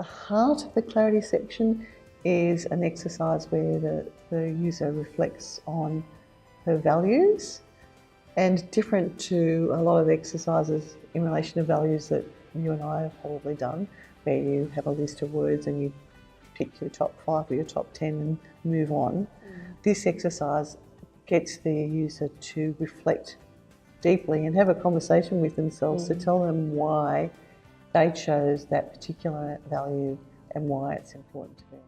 The heart of the clarity section is an exercise where the user reflects on her values, and different to a lot of exercises in relation to values that you and I have probably done, where you have a list of words and you pick your top 5 or your top 10 and move on. This exercise gets the user to reflect deeply and have a conversation with themselves to tell them why they chose that particular value and why it's important to them.